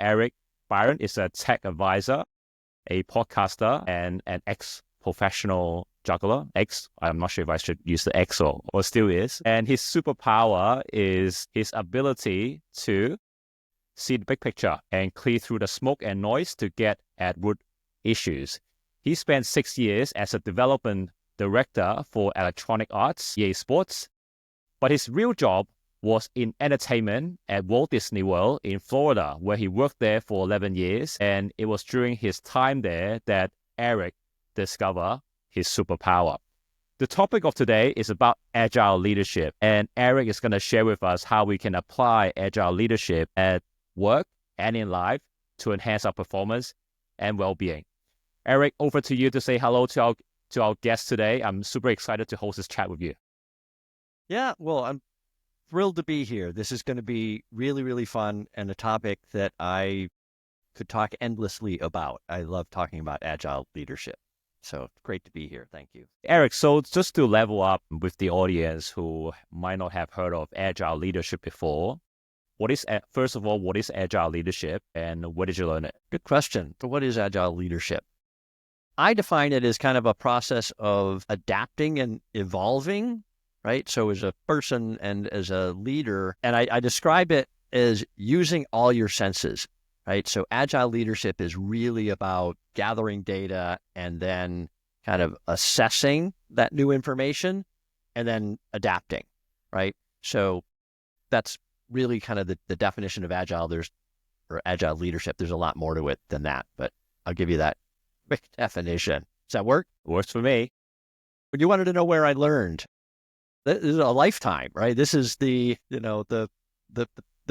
Eric Byron is a tech advisor, a podcaster, and an ex-professional juggler. I'm not sure if I should use the X or still is. And his superpower is his ability to see the big picture and clear through the smoke and noise to get at root issues. He spent 6 years as a development director for Electronic Arts, EA Sports, but his real job was in entertainment at Walt Disney World in Florida, where he worked there for 11 years. And it was during his time there that Eric discovered his superpower. The topic of today is about Agile leadership, and Eric is going to share with us how we can apply Agile leadership at work and in life to enhance our performance and well-being. Eric, over to you to say hello to our guest today. I'm super excited to host this chat with you. Yeah, well, I'm thrilled to be here. This is going to be really, really fun and a topic that I could talk endlessly about. I love talking about Agile leadership. So great to be here. Thank you. Eric, so just to level up with the audience who might not have heard of Agile leadership before, first of all, what is Agile leadership and where did you learn it? Good question. So what is Agile leadership? I define it as kind of a process of adapting and evolving, right? So as a person and as a leader, and I describe it as using all your senses, right? So Agile leadership is really about gathering data and then kind of assessing that new information and then adapting, right? So that's really kind of the definition of Agile. Or Agile leadership. There's a lot more to it than that, but I'll give you that quick definition. Does that work? Works for me. But you wanted to know where I learned. This is a lifetime, right? This is the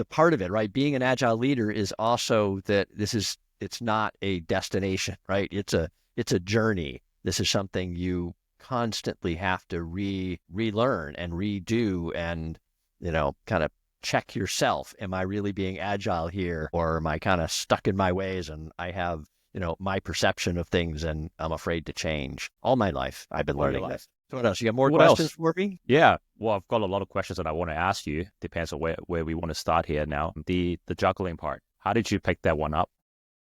part of it, right? Being an Agile leader is also that it's not a destination, right? It's a journey. This is something you constantly have to relearn and redo and, kind of check yourself. Am I really being Agile here? Or am I kind of stuck in my ways and I have, my perception of things and I'm afraid to change? All my life, I've been learning this. So what else? You got more questions for me? Yeah. Well, I've got a lot of questions that I want to ask you. Depends on where we want to start here now. The juggling part. How did you pick that one up?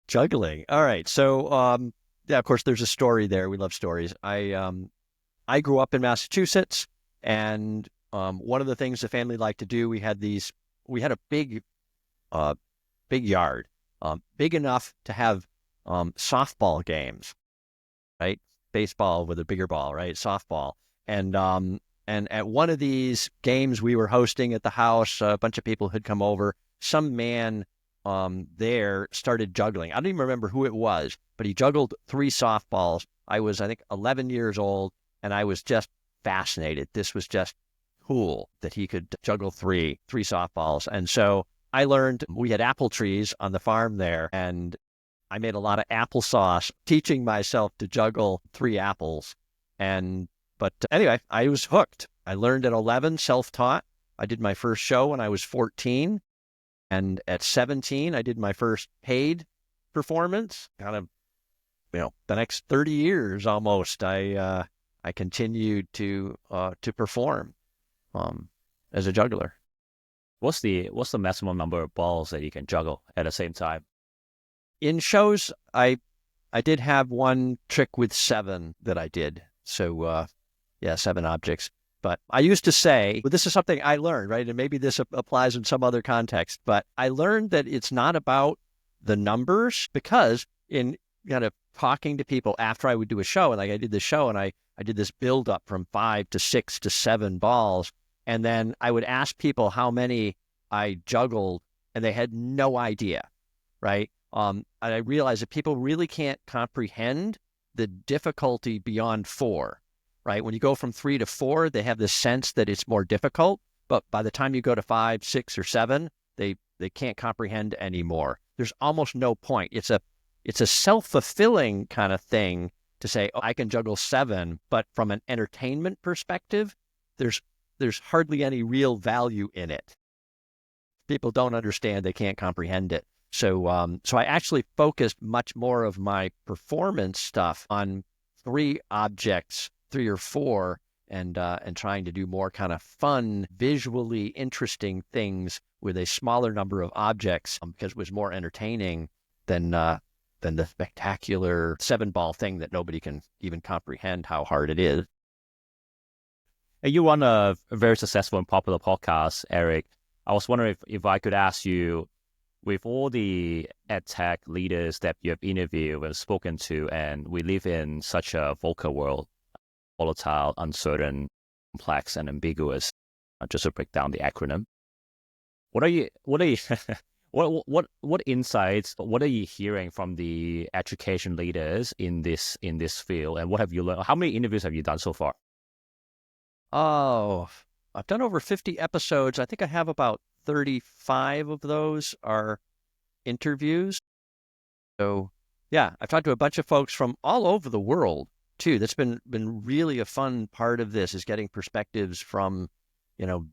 Juggling. All right. So, yeah, of course, there's a story there. We love stories. I grew up in Massachusetts, and one of the things the family liked to do, we had a big yard, big enough to have softball games, right? Baseball with a bigger ball, right? Softball. And at one of these games we were hosting at the house, a bunch of people had come over. Some man there started juggling. I don't even remember who it was, but he juggled 3 softballs. I was, I think, 11 years old, and I was just fascinated. This was just cool that he could juggle three softballs. And so I learned, we had apple trees on the farm there, and I made a lot of applesauce, teaching myself to juggle 3 apples. But anyway, I was hooked. I learned at 11, self-taught. I did my first show when I was 14. And at 17, I did my first paid performance. Kind of, the next 30 years almost, I continued to perform as a juggler. What's the maximum number of balls that you can juggle at the same time? In shows, I did have one trick with 7 that I did. So, 7 objects. But I used to say, this is something I learned, right? And maybe this applies in some other context, but I learned that it's not about the numbers, because in kind of talking to people after I would do a show, and like I did this show and I did this build up from 5 to 6 to 7 balls. And then I would ask people how many I juggled and they had no idea, right? And I realized that people really can't comprehend the difficulty beyond 4. Right? When you go from 3 to 4, they have this sense that it's more difficult. But by the time you go to 5, 6, or 7, they can't comprehend anymore. There's almost no point. It's a self-fulfilling kind of thing to say, oh, I can juggle 7, but from an entertainment perspective, there's hardly any real value in it. People don't understand, they can't comprehend it. So I actually focused much more of my performance stuff on 3 objects, 3 or 4, and trying to do more kind of fun, visually interesting things with a smaller number of objects because it was more entertaining than the spectacular 7-ball thing that nobody can even comprehend how hard it is. And you run a very successful and popular podcast, Eric. I was wondering if I could ask you, with all the ed tech leaders that you have interviewed and spoken to, and we live in such a VUCA world, volatile, uncertain, complex, and ambiguous, just to break down the acronym. What are you what insights, what are you hearing from the education leaders in this field, and what have you learned? How many interviews have you done so far? Oh, I've done over 50 episodes. I think I have about 35 of those are interviews. So yeah, I've talked to a bunch of folks from all over the world too. That's been really a fun part of this, is getting perspectives from,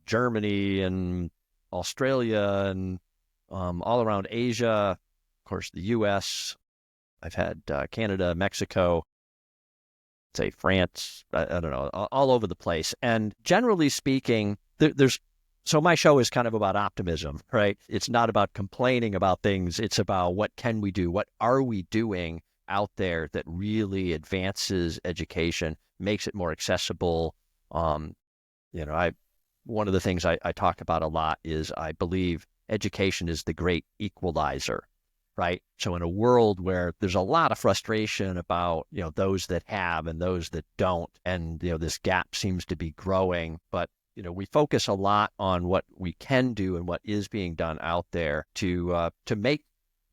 Germany and Australia and all around Asia, of course, the US. I've had Canada, Mexico, say France, I don't know, all over the place. And generally speaking, so my show is kind of about optimism, right? It's not about complaining about things. It's about what can we do? What are we doing out there that really advances education, makes it more accessible? One of the things I talk about a lot is I believe education is the great equalizer, right? So in a world where there's a lot of frustration about, those that have and those that don't, and, this gap seems to be growing, but, we focus a lot on what we can do and what is being done out there to make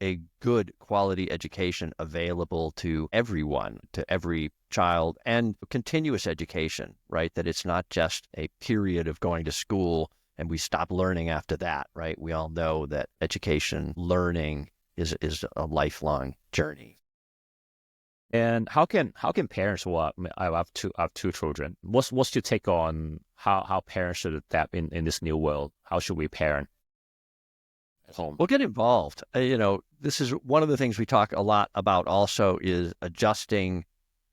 a good quality education available to everyone, to every child, and continuous education, right? That it's not just a period of going to school and we stop learning after that, right? We all know that education, learning is a lifelong journey. And how can parents? Well, I have two children. What's your take on how parents should adapt in this new world? How should we parent at home? Well, get involved. This is one of the things we talk a lot about also, is adjusting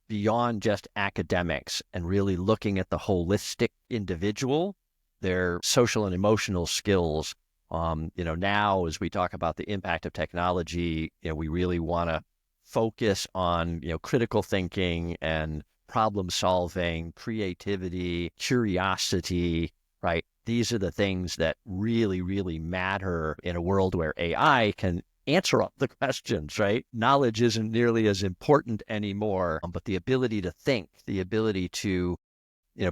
beyond just academics and really looking at the holistic individual, their social and emotional skills. Now as we talk about the impact of technology, we really want to focus on, critical thinking and problem solving, creativity, curiosity, right? These are the things that really, really matter in a world where AI can answer all the questions, right? Knowledge isn't nearly as important anymore, but the ability to think, the ability to,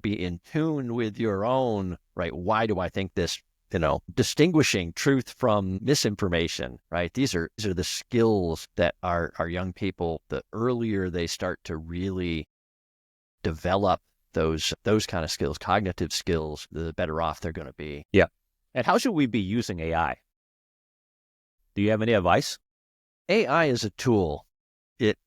be in tune with your own, right? Why do I think this? Distinguishing truth from misinformation, right? These are the skills that our young people, the earlier they start to really develop those kind of skills, cognitive skills, the better off they're going to be. Yeah. And how should we be using AI? Do you have any advice? AI is a tool. It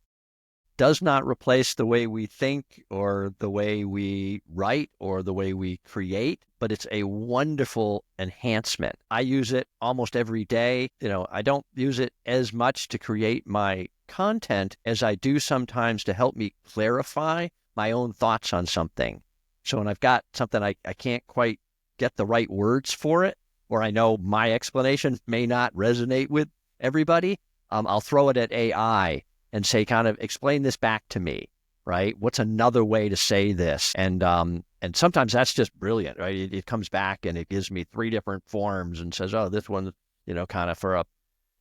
does not replace the way we think or the way we write or the way we create, but it's a wonderful enhancement. I use it almost every day. I don't use it as much to create my content as I do sometimes to help me clarify my own thoughts on something. So when I've got something I can't quite get the right words for it, or I know my explanation may not resonate with everybody, I'll throw it at AI and say, kind of explain this back to me, right? What's another way to say this? And sometimes that's just brilliant, right? It comes back and it gives me 3 different forms and says, oh, this one, kind of for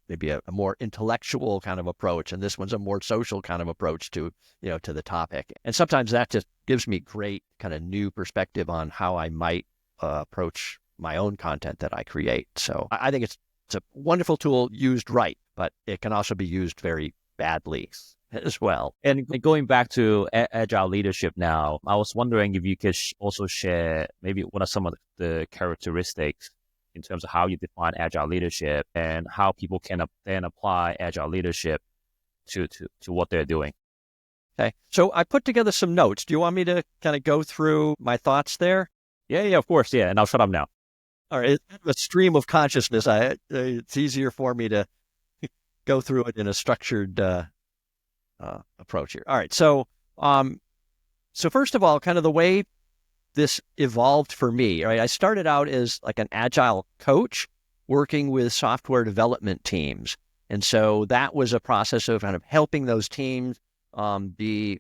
maybe a more intellectual kind of approach, and this one's a more social kind of approach to, to the topic. And sometimes that just gives me great kind of new perspective on how I might approach my own content that I create. So I think it's a wonderful tool used right, but it can also be used very badly as well. And going back to agile leadership now, I was wondering if you could also share maybe what are some of the characteristics in terms of how you define agile leadership and how people can then apply agile leadership to what they're doing. Okay. So I put together some notes. Do you want me to kind of go through my thoughts there? Yeah, of course. Yeah. And I'll shut up now. All right. It's kind of a stream of consciousness. It's easier for me to go through it in a structured approach here. All right. So first of all, kind of the way this evolved for me, right? I started out as like an Agile coach working with software development teams. And so that was a process of kind of helping those teams be,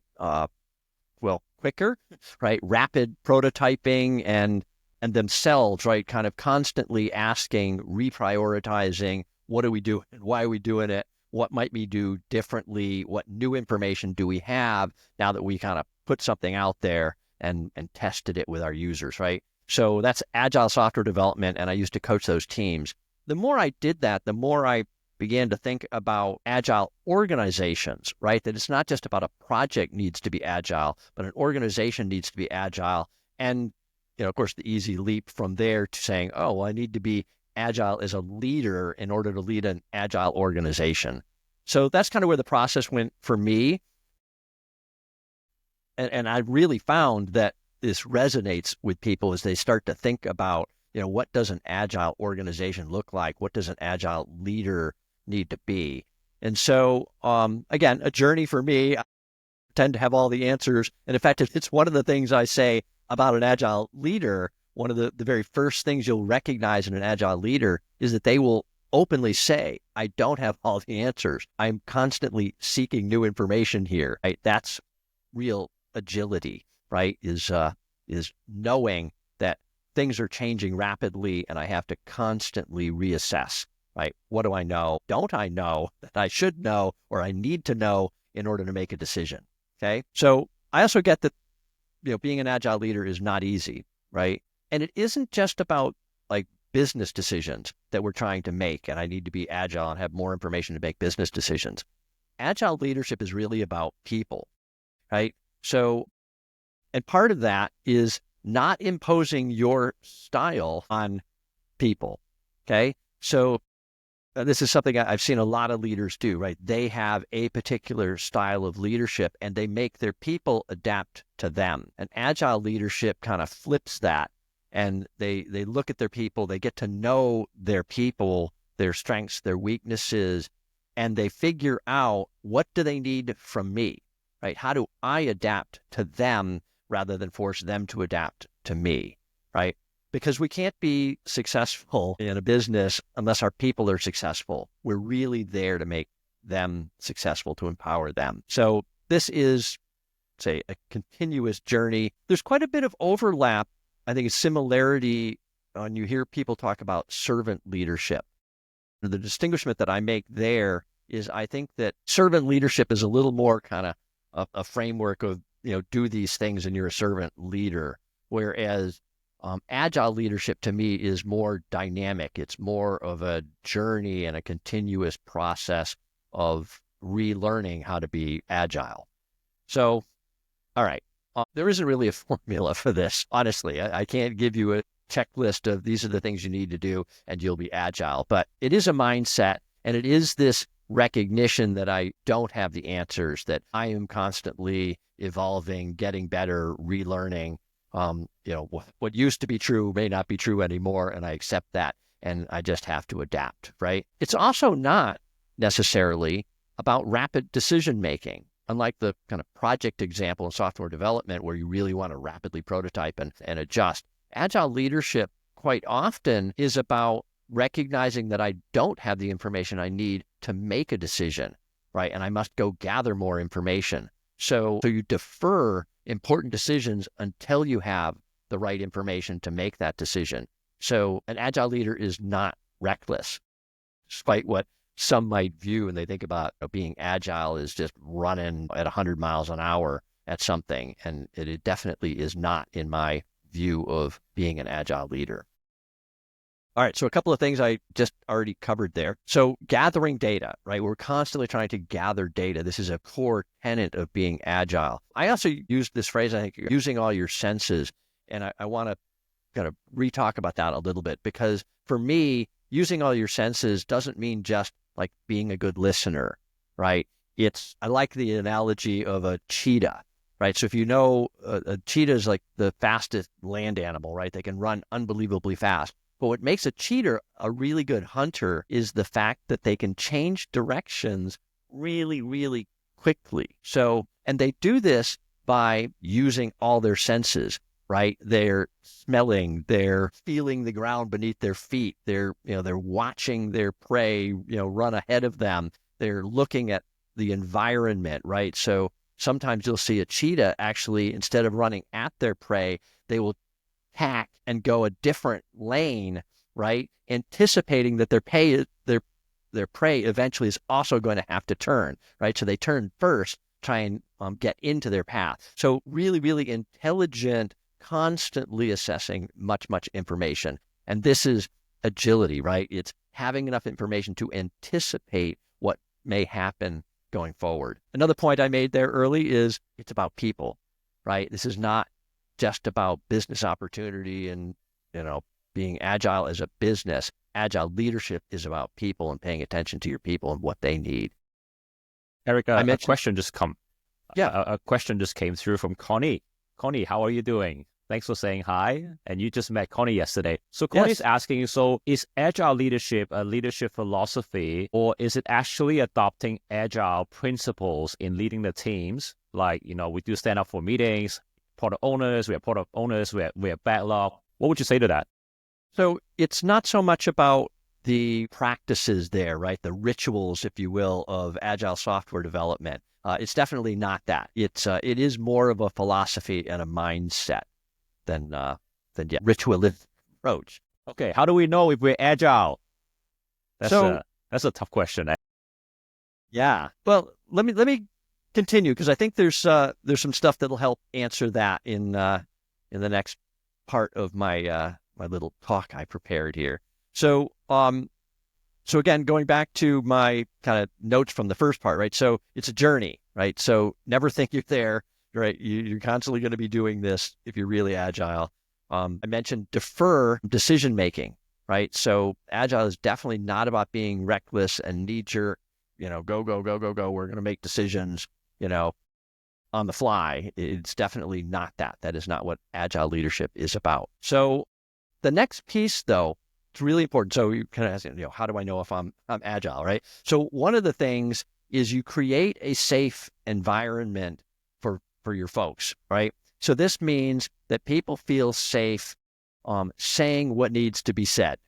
quicker, right? Rapid prototyping and themselves, right? Kind of constantly asking, reprioritizing, what do we do and why are we doing it? What might we do differently? What new information do we have now that we kind of put something out there and tested it with our users, right? So that's Agile software development, and I used to coach those teams. The more I did that, the more I began to think about Agile organizations, right? That it's not just about a project needs to be Agile, but an organization needs to be Agile. And, of course, the easy leap from there to saying, oh, well, I need to be Agile as a leader in order to lead an Agile organization. So that's kind of where the process went for me. And I really found that this resonates with people as they start to think about, what does an Agile organization look like? What does an Agile leader need to be? And so, again, a journey for me. I tend to have all the answers. And in fact, it's one of the things I say about an Agile leader. One of the very first things you'll recognize in an Agile leader is that they will openly say, I don't have all the answers. I'm constantly seeking new information here. Right? That's real agility, right? Is knowing that things are changing rapidly and I have to constantly reassess, right? What do I know? Don't I know that I should know or I need to know in order to make a decision? Okay. So I also get that, being an Agile leader is not easy, right? And it isn't just about like business decisions that we're trying to make and I need to be Agile and have more information to make business decisions. Agile leadership is really about people, right? So, and part of that is not imposing your style on people, okay? So this is something I've seen a lot of leaders do, right? They have a particular style of leadership and they make their people adapt to them. And Agile leadership kind of flips that and they look at their people, they get to know their people, their strengths, their weaknesses, and they figure out what do they need from me, right? How do I adapt to them rather than force them to adapt to me, right? Because we can't be successful in a business unless our people are successful. We're really there to make them successful, to empower them. So this is, say, a continuous journey. There's quite a bit of overlap. I think a similarity when you hear people talk about servant leadership. The distinguishment that I make there is I think that servant leadership is a little more kind of a framework of, do these things and you're a servant leader. Whereas Agile leadership to me is more dynamic. It's more of a journey and a continuous process of relearning how to be Agile. So, all right, there isn't really a formula for this. Honestly, I can't give you a checklist of these are the things you need to do and you'll be Agile, but it is a mindset and it is this recognition that I don't have the answers, that I am constantly evolving, getting better, relearning. What used to be true may not be true anymore, and I accept that, and I just have to adapt, right? It's also not necessarily about rapid decision making, unlike the kind of project example in software development where you really want to rapidly prototype and adjust. Agile leadership quite often is about recognizing that I don't have the information I need to make a decision, right? And I must go gather more information. So you defer important decisions until you have the right information to make that decision. So an Agile leader is not reckless, despite what some might view when they think about being Agile is just running at 100 miles an hour at something. And it definitely is not in my view of being an Agile leader. All right, so a couple of things I just already covered there. So gathering data, right? We're constantly trying to gather data. This is a core tenet of being Agile. I also used this phrase, I think, using all your senses. And I want to kind of re-talk about that a little bit, because for me, using all your senses doesn't mean just like being a good listener, right? I like the analogy of a cheetah, right? So if you know, a cheetah is like the fastest land animal, right? They can run unbelievably fast. But what makes a cheetah a really good hunter is the fact that they can change directions really, really quickly. So, and they do this by using all their senses, right? They're smelling, they're feeling the ground beneath their feet. They're watching their prey, run ahead of them. They're looking at the environment, right? So sometimes you'll see a cheetah actually, instead of running at their prey, they will hack and go a different lane, right? Anticipating that their prey eventually is also going to have to turn, right? So they turn first, try and get into their path. So really, really intelligent, constantly assessing much information. And this is agility, right? It's having enough information to anticipate what may happen going forward. Another point I made there early is it's about people, right? This is not just about business opportunity and, being agile as a business. Agile leadership is about people and paying attention to your people and what they need. Eric, I a mentioned, question just come. yeah, A question just came through from Connie. Connie, how are you doing? Thanks for saying hi. And you just met Connie yesterday. So Connie's yes. asking, so is agile leadership a leadership philosophy, or is it actually adopting agile principles in leading the teams? Like, we do stand up for meetings, product owners, we have backlog. What would you say to that? So it's not so much about the practices there, right? The rituals, if you will, of agile software development. It's definitely not that. It is more of a philosophy and a mindset than ritualistic approach. Okay, how do we know if we're agile? That's So that's a tough question. yeah, well, let me continue because I think there's some stuff that'll help answer that in the next part of my my little talk I prepared here. So so again, going back to my kind of notes from the first part, right? So it's a journey, right? So never think you're there, right? You're constantly going to be doing this if you're really agile. I mentioned defer decision making, right? So agile is definitely not about being reckless and knee jerk, go, go, go, go, go. We're going to make decisions, on the fly. It's definitely not that. That is not what agile leadership is about. So the next piece, though, it's really important. So you kind of ask, how do I know if I'm agile, right? So one of the things is you create a safe environment for your folks, right? So this means that people feel safe saying what needs to be said,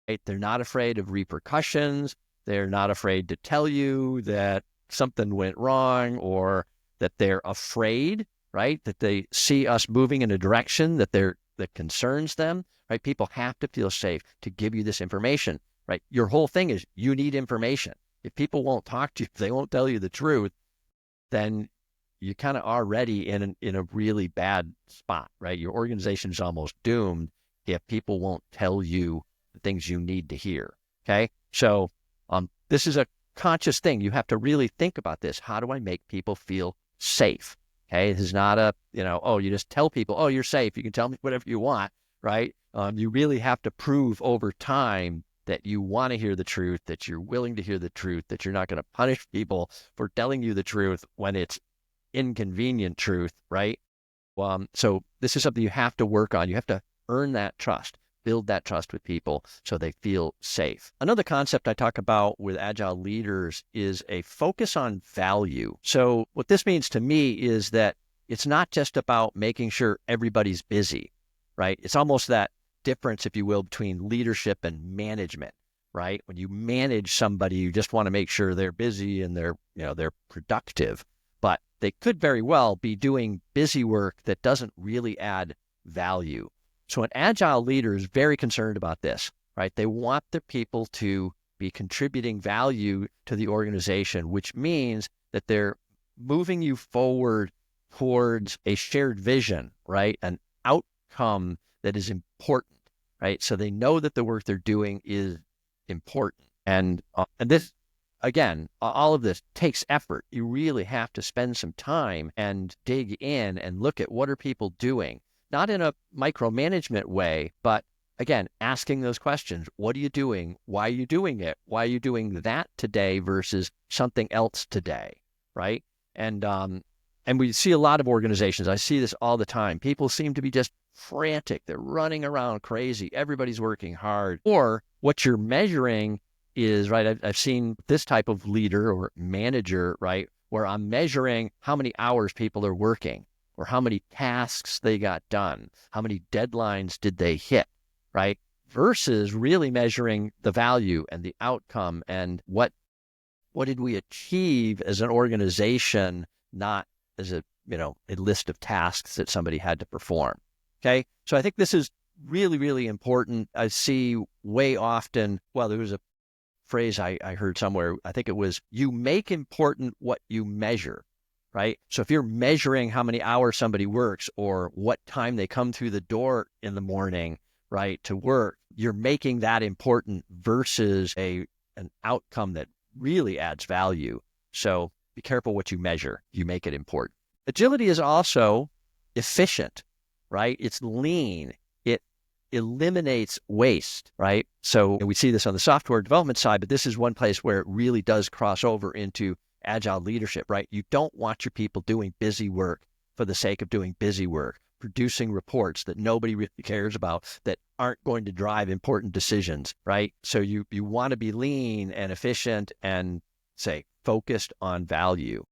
right? They're not afraid of repercussions. They're not afraid to tell you that something went wrong or that they're afraid, right? That they see us moving in a direction that concerns them, right? People have to feel safe to give you this information, right? Your whole thing is you need information. If people won't talk to you, if they won't tell you the truth, then you kind of already in a really bad spot, right? Your organization is almost doomed if people won't tell you the things you need to hear. Okay. So this is a conscious thing. You have to really think about this. How do I make people feel safe? Okay. This is not you just tell people, oh, you're safe. You can tell me whatever you want, right? You really have to prove over time that you want to hear the truth, that you're willing to hear the truth, that you're not going to punish people for telling you the truth when it's inconvenient truth, right? So this is something you have to work on. You have to earn that trust, build that trust with people so they feel safe. Another concept I talk about with agile leaders is a focus on value. So what this means to me is that it's not just about making sure everybody's busy, right? It's almost that difference, if you will, between leadership and management, right? When you manage somebody, you just want to make sure they're busy and they're productive, but they could very well be doing busy work that doesn't really add value. So an agile leader is very concerned about this, right? They want their people to be contributing value to the organization, which means that they're moving you forward towards a shared vision, right? An outcome that is important, right? So they know that the work they're doing is important. And this, again, all of this takes effort. You really have to spend some time and dig in and look at what are people doing, not in a micromanagement way, but again, asking those questions. What are you doing? Why are you doing it? Why are you doing that today versus something else today, right? And we see a lot of organizations. I see this all the time. People seem to be just frantic. They're running around crazy. Everybody's working hard. Or what you're measuring is, right, I've seen this type of leader or manager, right, where I'm measuring how many hours people are working. or how many tasks they got done, how many deadlines did they hit, right? Versus really measuring the value and the outcome and what did we achieve as an organization, not as a list of tasks that somebody had to perform. Okay. So I think this is really, really important. I see way often, well, there was a phrase I heard somewhere, I think it was, you make important what you measure, right? So if you're measuring how many hours somebody works or what time they come through the door in the morning, right, to work, you're making that important versus an outcome that really adds value. So be careful what you measure. You make it important. Agility is also efficient, right? It's lean. It eliminates waste, right? So we see this on the software development side, but this is one place where it really does cross over into agile leadership, right? You don't want your people doing busy work for the sake of doing busy work, producing reports that nobody really cares about, that aren't going to drive important decisions, right? So you want to be lean and efficient and, say, focused on value.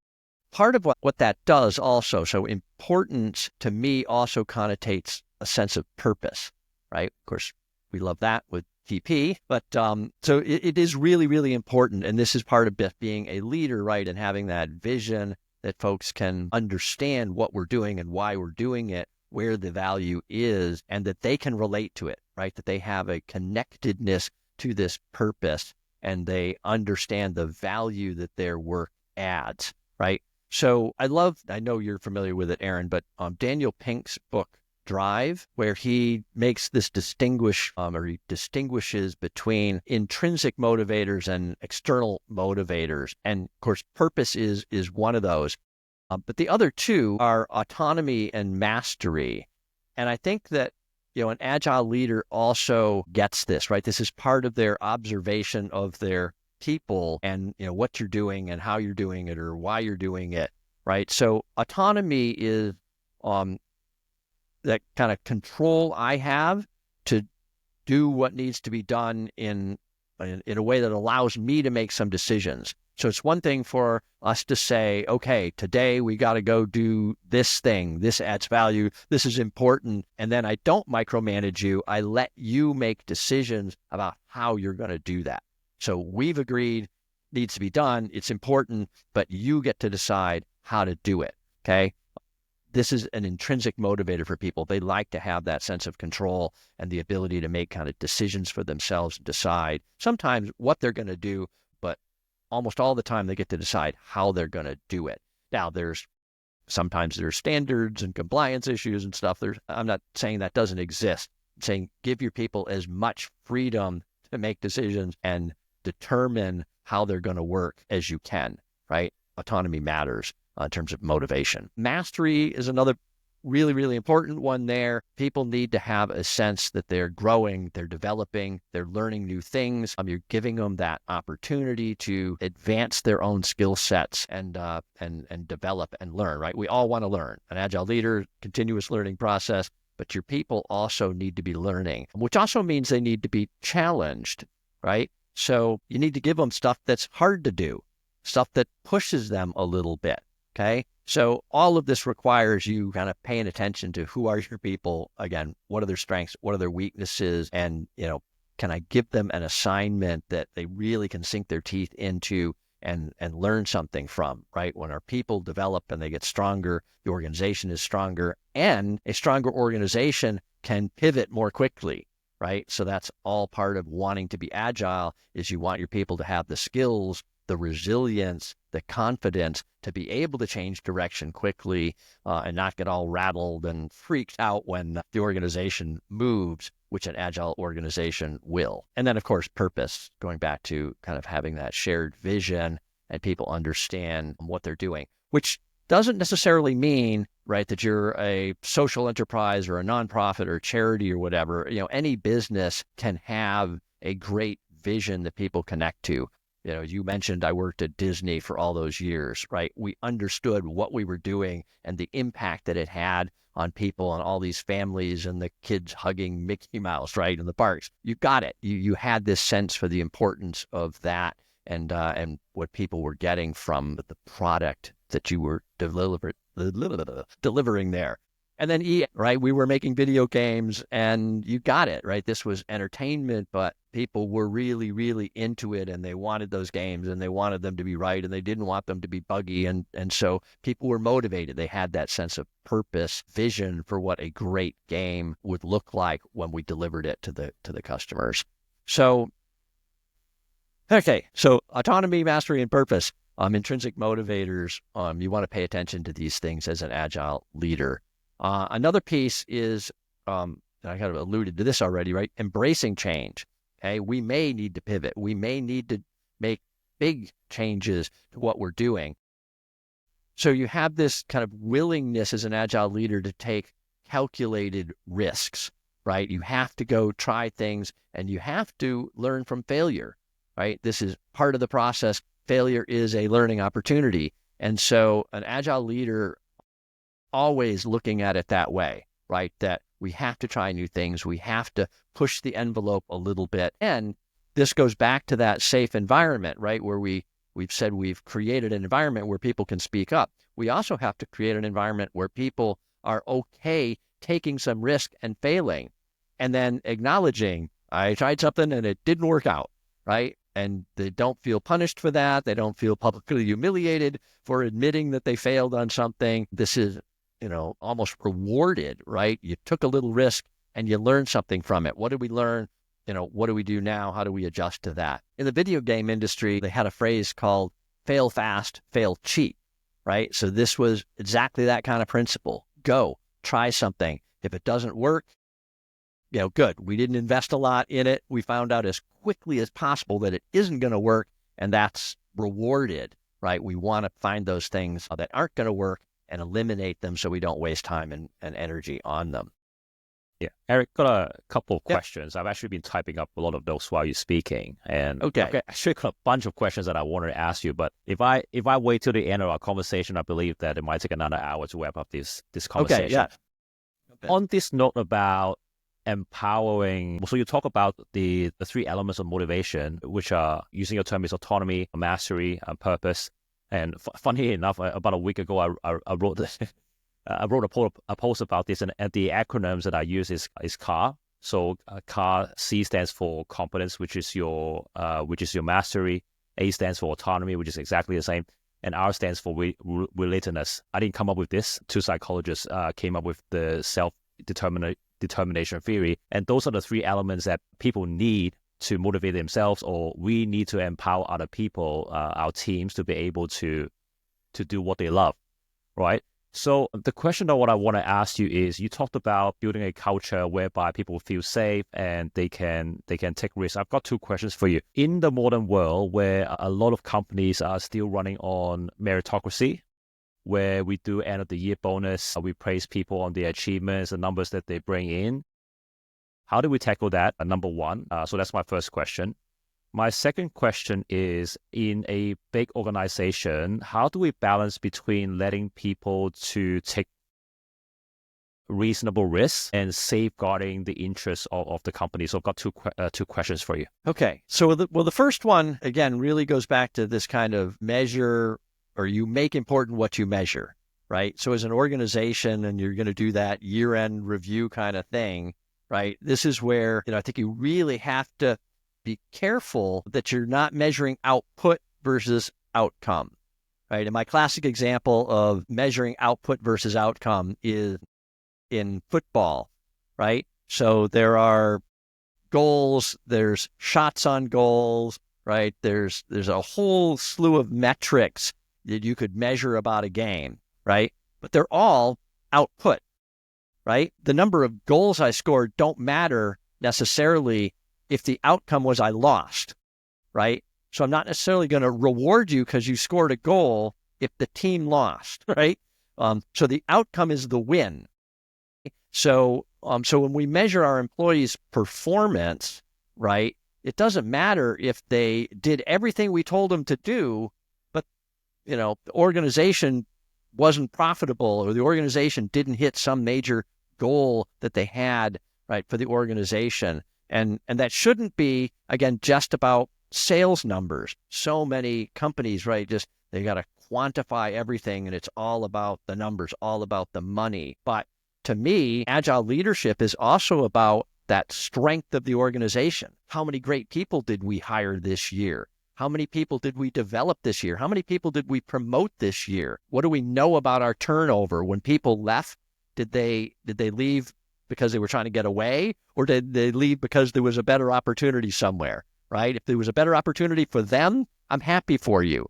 Part of what that does also, so importance to me also connotates a sense of purpose, right? Of course, we love that with TP, but so it is really, really important. And this is part of being a leader, right? And having that vision that folks can understand what we're doing and why we're doing it, where the value is, and that they can relate to it, right? That they have a connectedness to this purpose and they understand the value that their work adds, right? So I know you're familiar with it, Aaron, but Daniel Pink's book, Drive, where he makes this he distinguishes between intrinsic motivators and external motivators. And of course, purpose is one of those. But the other two are autonomy and mastery. And I think that, an agile leader also gets this, right? This is part of their observation of their people and, what you're doing and how you're doing it or why you're doing it, right? So autonomy is that kind of control I have to do what needs to be done in a way that allows me to make some decisions. So it's one thing for us to say, okay, today we got to go do this thing. This adds value. This is important. And then I don't micromanage you. I let you make decisions about how you're going to do that. So we've agreed needs to be done. It's important, but you get to decide how to do it. Okay. This is an intrinsic motivator for people. They like to have that sense of control and the ability to make kind of decisions for themselves and decide sometimes what they're going to do, but almost all the time they get to decide how they're going to do it. Now, sometimes there's standards and compliance issues and stuff. I'm not saying that doesn't exist. I'm saying give your people as much freedom to make decisions and determine how they're going to work as you can, right? Autonomy matters in terms of motivation. Mastery is another really, really important one there. People need to have a sense that they're growing, they're developing, they're learning new things. You're giving them that opportunity to advance their own skill sets and develop and learn, right? We all want to learn. An agile leader, continuous learning process, but your people also need to be learning, which also means they need to be challenged, right? So you need to give them stuff that's hard to do, stuff that pushes them a little bit. Okay. So all of this requires you kind of paying attention to who are your people. Again, what are their strengths? What are their weaknesses? And, can I give them an assignment that they really can sink their teeth into and learn something from, right? When our people develop and they get stronger, the organization is stronger, and a stronger organization can pivot more quickly, right? So that's all part of wanting to be agile is you want your people to have the skills, the resilience, the confidence to be able to change direction quickly and not get all rattled and freaked out when the organization moves, which an agile organization will. And then, of course, purpose, going back to kind of having that shared vision and people understand what they're doing, which doesn't necessarily mean, right, that you're a social enterprise or a nonprofit or charity or whatever. Any business can have a great vision that people connect to. You mentioned I worked at Disney for all those years, right? We understood what we were doing and the impact that it had on people and all these families and the kids hugging Mickey Mouse, right, in the parks. You got it. You had this sense for the importance of that and what people were getting from the product that you were delivering there. And then E, right? We were making video games and you got it, right? This was entertainment, but people were really, really into it and they wanted those games and they wanted them to be right and they didn't want them to be buggy. And so people were motivated. They had that sense of purpose, vision for what a great game would look like when we delivered it to the customers. So, okay. So autonomy, mastery, and purpose, intrinsic motivators. You want to pay attention to these things as an agile leader. Another piece is, I kind of alluded to this already, right? Embracing change. Okay, we may need to pivot. We may need to make big changes to what we're doing. So you have this kind of willingness as an agile leader to take calculated risks, right? You have to go try things and you have to learn from failure, right? This is part of the process. Failure is a learning opportunity. And so an agile leader always looking at it that way, right? That we have to try new things. We have to push the envelope a little bit. And this goes back to that safe environment, right? Where we've said we've created an environment where people can speak up. We also have to create an environment where people are okay taking some risk and failing and then acknowledging, I tried something and it didn't work out, right? And they don't feel punished for that. They don't feel publicly humiliated for admitting that they failed on something. This is almost rewarded, right? You took a little risk and you learned something from it. What did we learn? What do we do now? How do we adjust to that? In the video game industry, they had a phrase called fail fast, fail cheap, right? So this was exactly that kind of principle. Go, try something. If it doesn't work, good. We didn't invest a lot in it. We found out as quickly as possible that it isn't going to work, and that's rewarded, right? We want to find those things that aren't going to work and eliminate them so we don't waste time and energy on them. Yeah. Eric, got a couple of questions. I've actually been typing up a lot of those while you're speaking. And okay, actually got a bunch of questions that I wanted to ask you, but if I wait till the end of our conversation, I believe that it might take another hour to wrap up this conversation. Okay, yeah. On this note about empowering, so you talk about the three elements of motivation, which are, using your term, is autonomy, mastery, and purpose. And funny enough, about a week ago, I wrote this. I wrote a post about this, and the acronyms that I use is CAR. So CAR, C stands for competence, which is your mastery. A stands for autonomy, which is exactly the same, and R stands for relatedness. I didn't come up with this. Two psychologists came up with the self-determination theory, and those are the three elements that people need to motivate themselves, or we need to empower other people, our teams, to be able to do what they love, right? So the question that what I want to ask you is, you talked about building a culture whereby people feel safe and they can take risks. I've got two questions for you. In the modern world, where a lot of companies are still running on meritocracy, where we do end of the year bonus, we praise people on their achievements, the numbers that they bring in, how do we tackle that? Number one. So that's my first question. My second question is, in a big organization, how do we balance between letting people to take reasonable risks and safeguarding the interests of the company? So I've got two questions for you. Okay. So the first one, again, really goes back to this kind of measure, or you make important what you measure, right? So as an organization, and you're going to do that year-end review kind of thing, right? This is where, I think you really have to be careful that you're not measuring output versus outcome, right? And my classic example of measuring output versus outcome is in football, right? So there are goals, there's shots on goals, right? There's a whole slew of metrics that you could measure about a game, right? But they're all output, right? The number of goals I scored don't matter necessarily if the outcome was I lost, right? So I'm not necessarily going to reward you because you scored a goal if the team lost, right? So the outcome is the win. So when we measure our employees' performance, right, it doesn't matter if they did everything we told them to do, but, the organization wasn't profitable, or the organization didn't hit some major goal that they had, right, for the organization. And that shouldn't be, again, just about sales numbers. So many companies, right, just They got to quantify everything, and it's all about the numbers, all about the money. But to me, agile leadership is also about that strength of the organization. How many great people did we hire this year? How many people did we develop this year? How many people did we promote this year? What do we know about our turnover? When people left, did they leave because they were trying to get away, or did they leave because there was a better opportunity somewhere, right? If there was a better opportunity for them, I'm happy for you.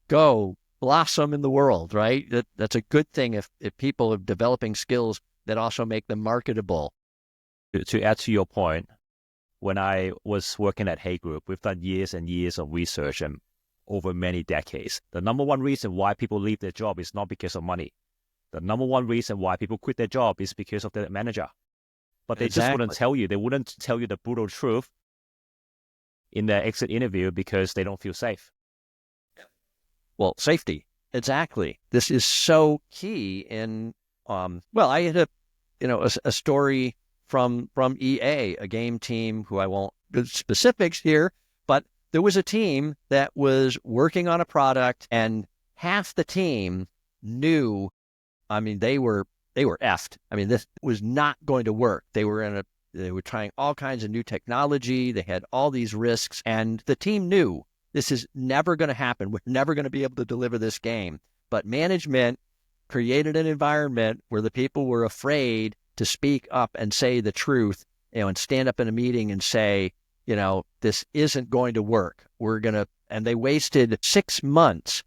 Go blossom in the world, right? That's a good thing if people are developing skills that also make them marketable. To add to your point, when I was working at Hay Group, we've done years and years of research and over many decades. The number one reason why people leave their job is not because of money. The number one reason why people quit their job is because of the manager. But they just wouldn't tell you. They wouldn't tell you the brutal truth in their exit interview because they don't feel safe. Well, safety. Exactly. This is so key in, I had a story from EA, a game team who I won't give specifics here, but there was a team that was working on a product and half the team knew, they were effed. This was not going to work. They were trying all kinds of new technology. They had all these risks, and the team knew this is never going to happen. We're never going to be able to deliver this game. But management created an environment where the people were afraid to speak up and say the truth, and stand up in a meeting and say, this isn't going to work. And they wasted 6 months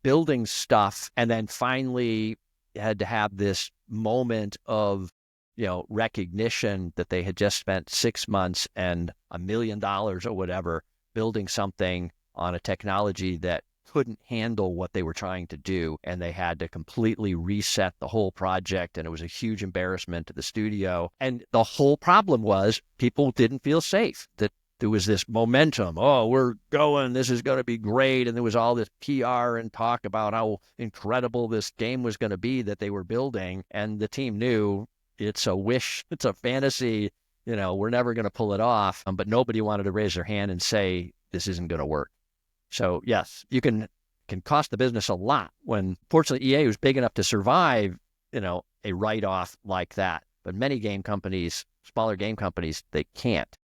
building stuff, and then finally had to have this moment of, recognition that they had just spent 6 months and $1 million or whatever building something on a technology that couldn't handle what they were trying to do, and they had to completely reset the whole project, and it was a huge embarrassment to the studio. And the whole problem was people didn't feel safe, that there was this momentum. Oh, we're going, this is going to be great. And there was all this PR and talk about how incredible this game was going to be that they were building. And the team knew it's a wish, it's a fantasy, we're never going to pull it off. But nobody wanted to raise their hand and say, this isn't going to work. So yes, you can cost the business a lot when, fortunately, EA was big enough to survive, a write-off like that. But many game companies, smaller game companies, they can't.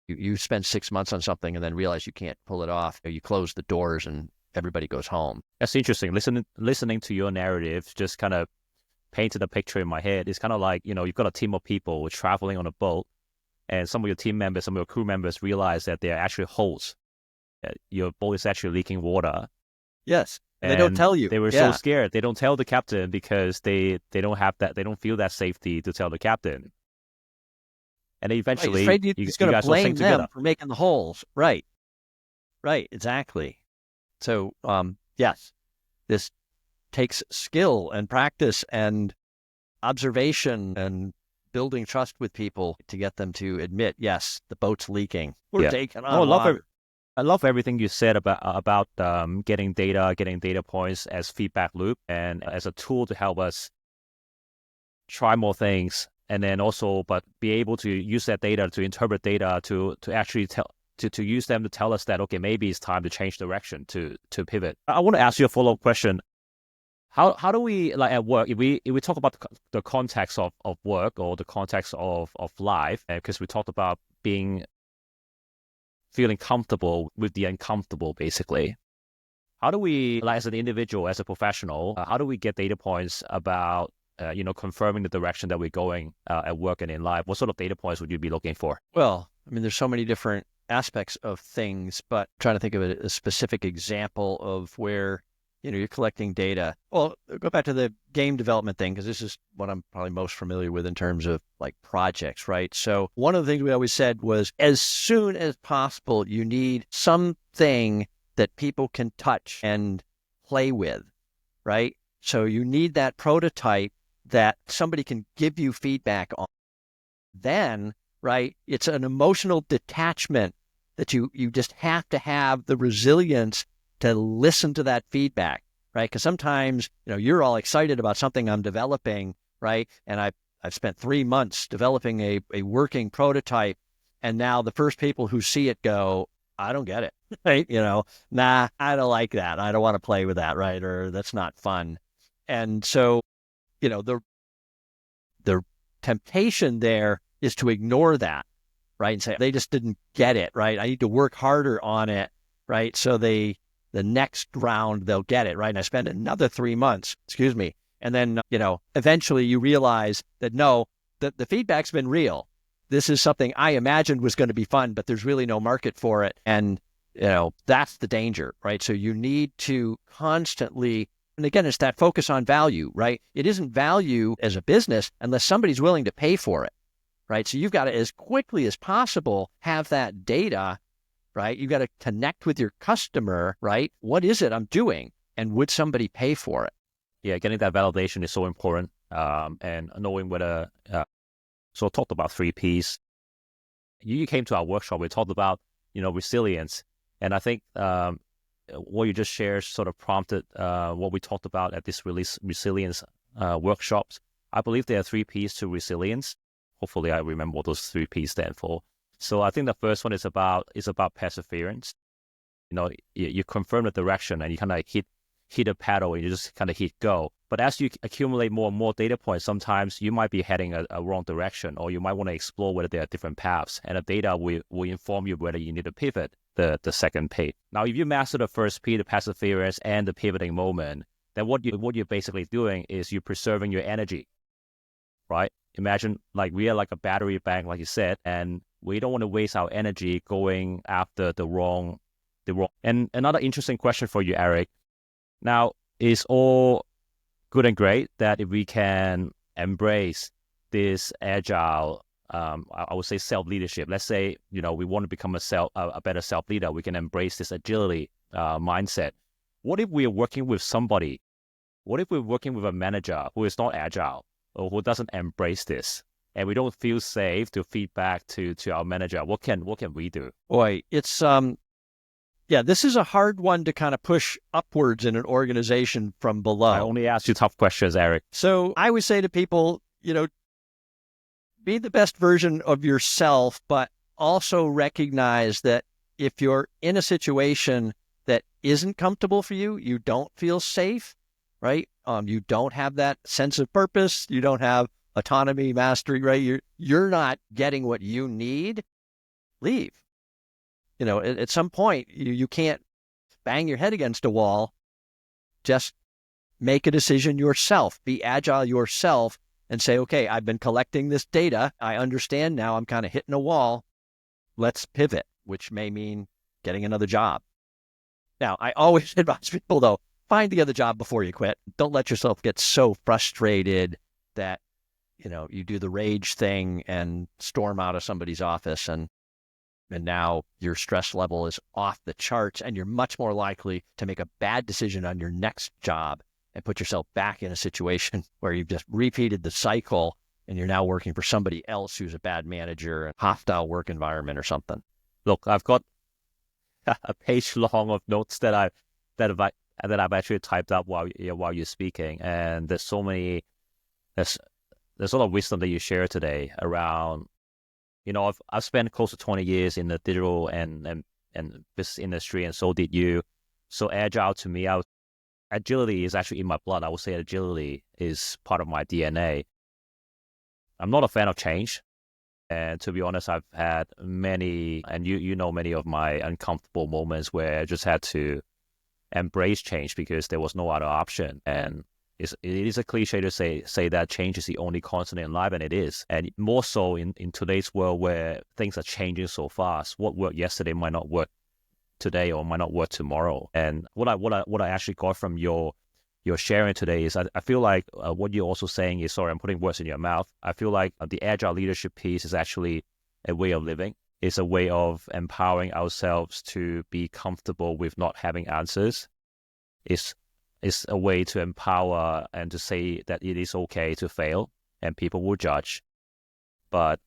You spend 6 months on something and then realize you can't pull it off. You close the doors and everybody goes home. That's interesting. Listening to your narrative just kind of painted a picture in my head. It's kind of like, you've got a team of people traveling on a boat, and some of your team members, some of your crew members realize that they're actually holes. Your boat is actually leaking water. Yes. And they don't tell you. They were so scared. They don't tell the captain because they don't have that. They don't feel that safety to tell the captain. And eventually, right. you guys will blame them together for making the holes. Right. Exactly. So, yes, this takes skill and practice and observation and building trust with people to get them to admit, yes, the boat's leaking. We're taking on water. I love everything you said about getting data points as feedback loop and as a tool to help us try more things, and then also, but be able to use that data to interpret data to actually to use them to tell us that, okay, maybe it's time to change direction, to pivot. I want to ask you a follow-up question. How do we, like at work, if we talk about the context of work or the context of life, because we talked about feeling comfortable with the uncomfortable, basically. How do we, like as an individual, as a professional, how do we get data points about, confirming the direction that we're going at work and in life? What sort of data points would you be looking for? Well, there's so many different aspects of things, but I'm trying to think of a specific example of where, you're collecting data. Well, go back to the game development thing, because this is what I'm probably most familiar with in terms of like projects, right? So one of the things we always said was, as soon as possible, you need something that people can touch and play with, right? So you need that prototype that somebody can give you feedback on. Then, right, it's an emotional detachment that you just have to have the resilience to listen to that feedback, right? Because sometimes, you're all excited about something I'm developing, right? And I've spent 3 months developing a working prototype, and now the first people who see it go, I don't get it. Right? Nah, I don't like that. I don't want to play with that, right? Or that's not fun. And so, the temptation there is to ignore that, right? And say, they just didn't get it, right? I need to work harder on it, right? So the next round, they'll get it, right? And I spend another 3 months, and then, eventually you realize that no, the feedback's been real. This is something I imagined was going to be fun, but there's really no market for it. And, that's the danger, right? So you need to constantly, and again, it's that focus on value, right? It isn't value as a business unless somebody's willing to pay for it, right? So you've got to, as quickly as possible, have that data, right? You've got to connect with your customer, right? What is it I'm doing? And would somebody pay for it? Yeah, getting that validation is so important. And knowing whether, so I talked about 3Ps. You came to our workshop, we talked about, resilience. And I think what you just shared sort of prompted what we talked about at this resilience workshops. I believe there are 3Ps to resilience. Hopefully I remember what those 3Ps stand for. So I think the first one is about perseverance. You confirm the direction and you kind of hit a pedal and you just kind of hit go. But as you accumulate more and more data points, sometimes you might be heading a wrong direction, or you might want to explore whether there are different paths, and the data will inform you whether you need to pivot the second P. Now, if you master the first P, the perseverance and the pivoting moment, then what you're basically doing is you're preserving your energy, right? Imagine like we are like a battery bank, like you said, and we don't want to waste our energy going after the wrong. And another interesting question for you, Eric. Now, is all good and great that if we can embrace this agile, I would say self-leadership. Let's say, we want to become a better self-leader. We can embrace this agility mindset. What if we are working with somebody? What if we're working with a manager who is not agile or who doesn't embrace this, and we don't feel safe to feedback to our manager? What can we do? Boy, it's yeah, this is a hard one to kind of push upwards in an organization from below. I only ask you tough questions, Eric. So I would say to people, be the best version of yourself, but also recognize that if you're in a situation that isn't comfortable for you, you don't feel safe, right? You don't have that sense of purpose. You don't have autonomy, mastery, right? You're not getting what you need. Leave. At some point, you can't bang your head against a wall. Just make a decision yourself. Be agile yourself and say, okay, I've been collecting this data. I understand now I'm kind of hitting a wall. Let's pivot, which may mean getting another job. Now, I always advise people, though, find the other job before you quit. Don't let yourself get so frustrated that, you do the rage thing and storm out of somebody's office and now your stress level is off the charts and you're much more likely to make a bad decision on your next job and put yourself back in a situation where you've just repeated the cycle and you're now working for somebody else who's a bad manager, a hostile work environment or something. Look, I've got a page long of notes that I've actually typed up while you're speaking, and there's a lot of wisdom that you share today around. I've spent close to 20 years in the digital and business industry, and so did you. So agile to me, agility is actually in my blood. I would say agility is part of my DNA. I'm not a fan of change. And to be honest, I've had many, and many of my uncomfortable moments where I just had to embrace change because there was no other option. And it is a cliche to say that change is the only constant in life, and it is. And more so in today's world where things are changing so fast. What worked yesterday might not work today or might not work tomorrow. And what I actually got from your sharing today is I feel like what you're also saying is, sorry, I'm putting words in your mouth. I feel like the agile leadership piece is actually a way of living. It's a way of empowering ourselves to be comfortable with not having answers. It's a way to empower and to say that it is okay to fail and people will judge. But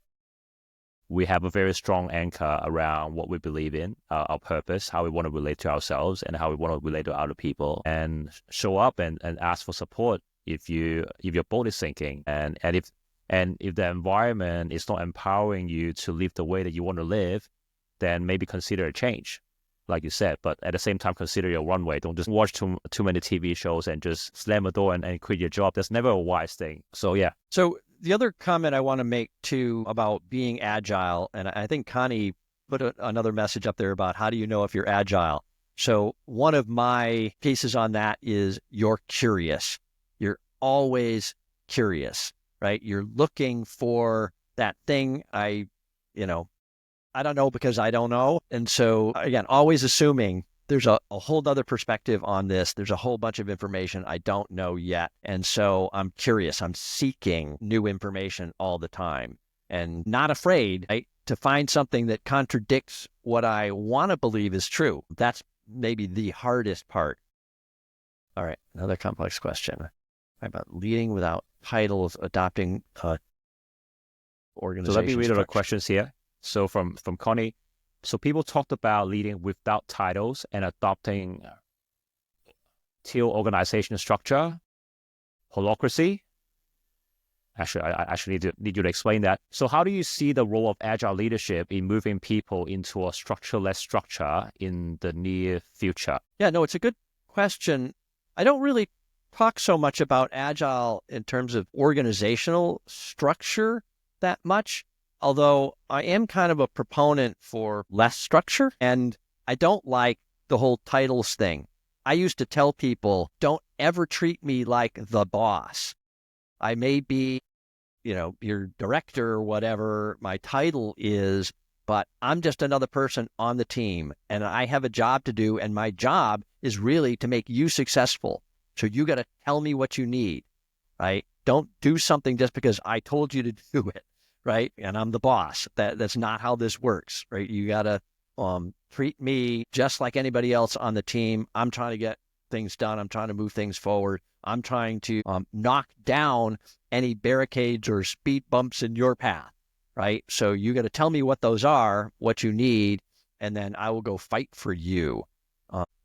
we have a very strong anchor around what we believe in, our purpose, how we want to relate to ourselves and how we want to relate to other people, and show up and ask for support if your boat is sinking. And if the environment is not empowering you to live the way that you want to live, then maybe consider a change. like you said, but at the same time, consider your runway. Don't just watch too many TV shows and just slam the door and quit your job. That's never a wise thing. So yeah. So the other comment I want to make too about being agile, and I think Connie put another message up there about how do you know if you're agile. So one of my pieces on that is you're curious. You're always curious, right? You're looking for that thing I don't know because I don't know. And so again, always assuming there's a whole other perspective on this. There's a whole bunch of information I don't know yet. And so I'm curious. I'm seeking new information all the time and not afraid, right, to find something that contradicts what I want to believe is true. That's maybe the hardest part. All right, another complex question about leading without titles, adopting organization. So let me read structure. the questions here. So from Connie, so people talked about leading without titles and adopting teal organization structure, holacracy. Actually, I actually need you to explain that. So how do you see the role of agile leadership in moving people into a structureless structure in the near future? Yeah, no, it's a good question. I don't really talk so much about agile in terms of organizational structure that much, although I am kind of a proponent for less structure, and I don't like the whole titles thing. I used to tell people, don't ever treat me like the boss. I may be, your director or whatever my title is, but I'm just another person on the team, and I have a job to do, and my job is really to make you successful. So you got to tell me what you need, right? Don't do something just because I told you to do it, right? And I'm the boss. That's not how this works, right? You got to treat me just like anybody else on the team. I'm trying to get things done. I'm trying to move things forward. I'm trying to knock down any barricades or speed bumps in your path, right? So you got to tell me what those are, what you need, and then I will go fight for you.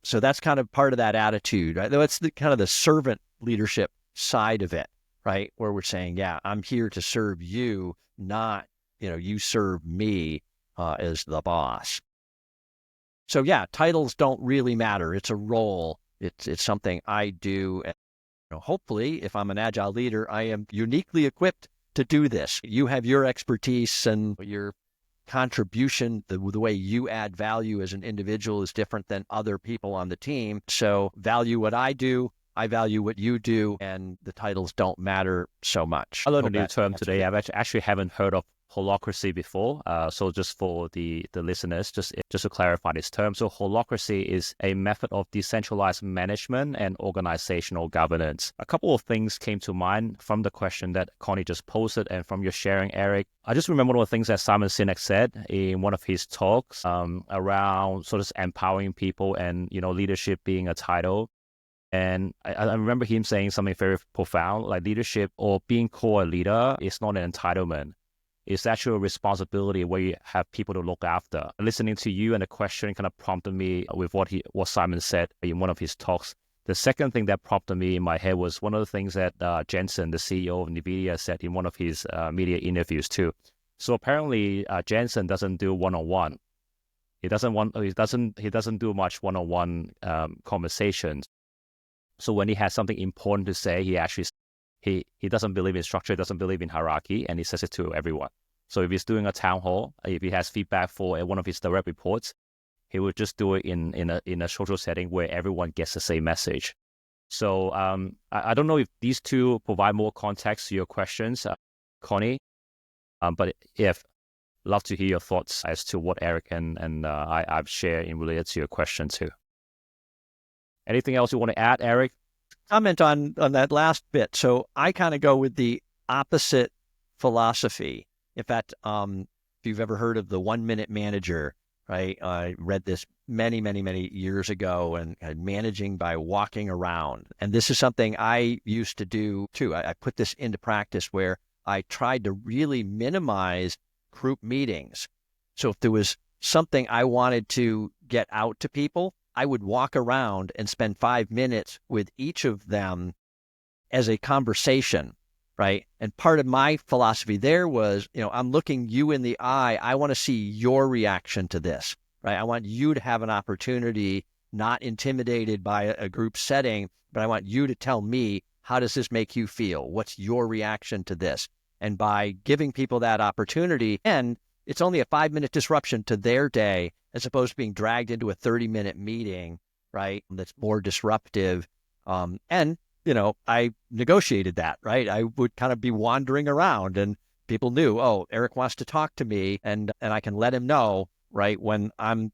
So that's kind of part of that attitude, right? That's kind of the servant leadership side of it, right? Where we're saying, yeah, I'm here to serve you, not, you serve me as the boss. So yeah, titles don't really matter. It's a role. It's something I do. And, hopefully, if I'm an agile leader, I am uniquely equipped to do this. You have your expertise and your contribution, the way you add value as an individual is different than other people on the team. So value what I do, I value what you do, and the titles don't matter so much. I learned a new term today. I've actually haven't heard of holacracy before. So just for the listeners, just to clarify this term. So holacracy is a method of decentralized management and organizational governance. A couple of things came to mind from the question that Connie just posted and from your sharing, Eric. I just remember one of the things that Simon Sinek said in one of his talks around sort of empowering people and, leadership being a title. And I remember him saying something very profound, like leadership or being called a leader is not an entitlement. It's actually a responsibility where you have people to look after. Listening to you and the question kind of prompted me with what Simon said in one of his talks. The second thing that prompted me in my head was one of the things that Jensen, the CEO of NVIDIA, said in one of his media interviews too. So apparently Jensen doesn't do one-on-one. He doesn't do much one-on-one conversations. So when he has something important to say, he doesn't believe in structure, doesn't believe in hierarchy, and he says it to everyone. So if he's doing a town hall, if he has feedback for one of his direct reports, he would just do it in a social setting where everyone gets the same message. So I don't know if these two provide more context to your questions, Connie, but love to hear your thoughts as to what Eric and I've shared in related to your question too. Anything else you want to add, Eric? Comment on that last bit. So I kind of go with the opposite philosophy. In fact, if you've ever heard of the 1 minute manager, right? I read this many, many, many years ago and managing by walking around. And this is something I used to do too. I put this into practice where I tried to really minimize group meetings. So if there was something I wanted to get out to people, I would walk around and spend 5 minutes with each of them as a conversation, right? And part of my philosophy there was, I'm looking you in the eye. I want to see your reaction to this. right? I want you to have an opportunity, not intimidated by a group setting, but I want you to tell me, how does this make you feel? What's your reaction to this? And by giving people that opportunity, and it's only a 5-minute disruption to their day, as opposed to being dragged into a 30-minute meeting, right? That's more disruptive. And, I negotiated that, right? I would kind of be wandering around and people knew, oh, Eric wants to talk to me, and I can let him know, right? When I'm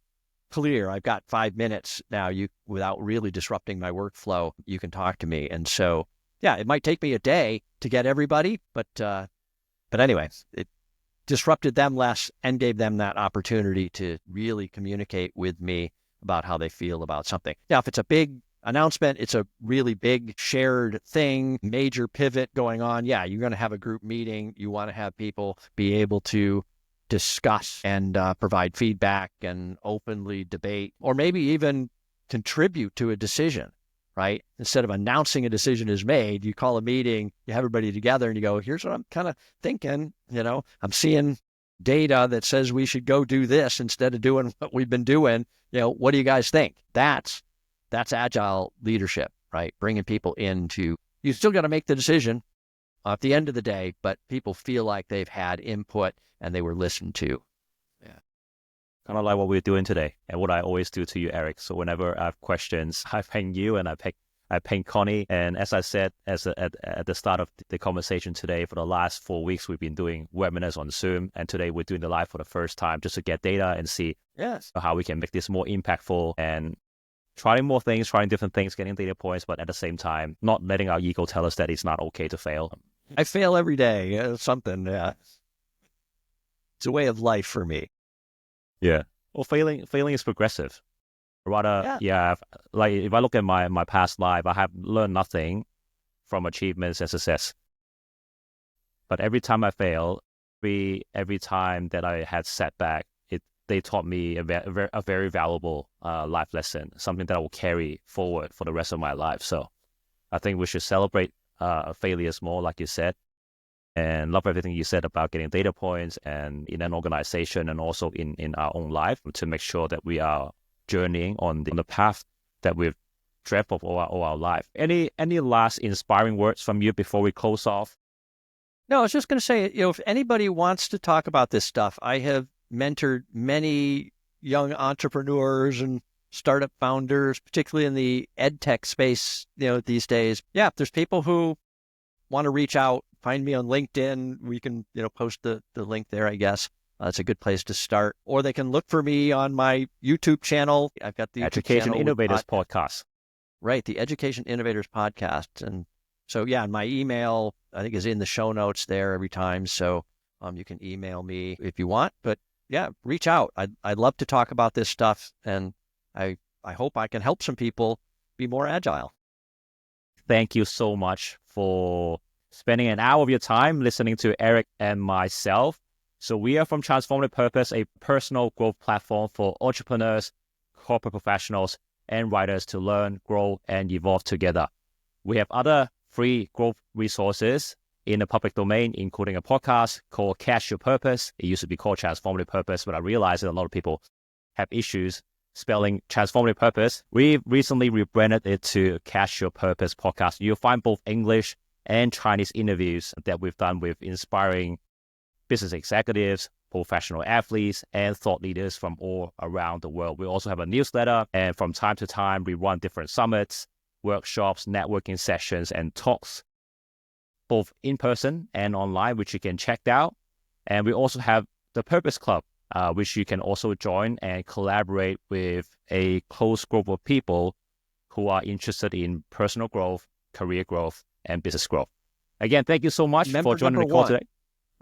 clear, I've got 5 minutes now, without really disrupting my workflow, you can talk to me. And so, yeah, it might take me a day to get everybody, but anyway, it disrupted them less and gave them that opportunity to really communicate with me about how they feel about something. Now, if it's a big announcement, it's a really big shared thing, major pivot going on. Yeah, you're going to have a group meeting. You want to have people be able to discuss and provide feedback and openly debate, or maybe even contribute to a decision, right? Instead of announcing a decision is made, you call a meeting, you have everybody together and you go, here's what I'm kind of thinking, I'm seeing data that says we should go do this instead of doing what we've been doing. What do you guys think? That's agile leadership, right? Bringing people into, you still got to make the decision at the end of the day, but people feel like they've had input and they were listened to. Yeah. Kind of like what we're doing today and what I always do to you, Eric. So whenever I have questions, I ping you and I ping Connie. And as I said at the start of the conversation today, for the last 4 weeks, we've been doing webinars on Zoom. And today we're doing the live for the first time just to get data and see how we can make this more impactful and trying more things, trying different things, getting data points, but at the same time, not letting our ego tell us that it's not okay to fail. I fail every day. Something, yeah. It's a way of life for me. Yeah. Well, failing is progressive. Rather, like if I look at my past life, I have learned nothing from achievements and success. But every time I fail, every time that I had setback, they taught me a very valuable life lesson, something that I will carry forward for the rest of my life. So I think we should celebrate failures more, like you said, and love everything you said about getting data points and in an organization and also in our own life to make sure that we are journeying on the path that we've dreamt of all our life. Any last inspiring words from you before we close off? No, I was just going to say, if anybody wants to talk about this stuff, I have mentored many young entrepreneurs and startup founders, particularly in the ed tech space, these days. Yeah, if there's people who want to reach out, find me on LinkedIn. We can, post the link there, I guess. It's a good place to start. Or they can look for me on my YouTube channel. I've got the Education Innovators Podcast. Right, the Education Innovators Podcast. And so, and my email, I think, is in the show notes there every time. So you can email me if you want. But yeah, reach out. I'd love to talk about this stuff. And I hope I can help some people be more agile. Thank you so much for spending an hour of your time listening to Eric and myself. So we are from Transformative Purpose, a personal growth platform for entrepreneurs, corporate professionals, and writers to learn, grow, and evolve together. We have other free growth resources in the public domain, including a podcast called Catch Your Purpose. It used to be called Transformative Purpose, but I realized that a lot of people have issues spelling Transformative Purpose. We've recently rebranded it to Catch Your Purpose Podcast. You'll find both English and Chinese interviews that we've done with inspiring business executives, professional athletes, and thought leaders from all around the world. We also have a newsletter, and from time to time, we run different summits, workshops, networking sessions, and talks, both in person and online, which you can check out. And we also have the Purpose Club, which you can also join and collaborate with a close group of people who are interested in personal growth, career growth, and business growth. Again, thank you so much for joining the call today.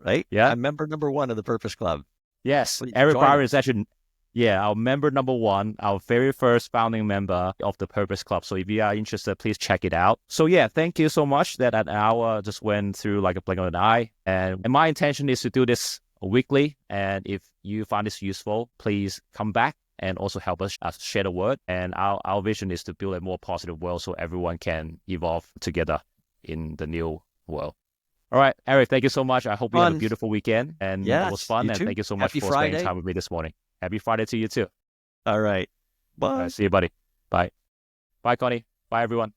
Right? Yeah. I'm member number 1 of the Purpose Club. Yes. Eric Byron is actually, our member number 1, our very first founding member of the Purpose Club. So if you are interested, please check it out. So thank you so much. That an hour just went through like a blink of an eye. And my intention is to do this weekly. And if you find this useful, please come back and also help us share the word. And our vision is to build a more positive world so everyone can evolve together in the new world. All right, Eric, thank you so much. I hope you had a beautiful weekend and it was fun. And thank you so much for spending time with me this morning. Happy Friday to you too. All right. All Bye. right, see you, buddy. Bye. Bye, Connie. Bye, everyone.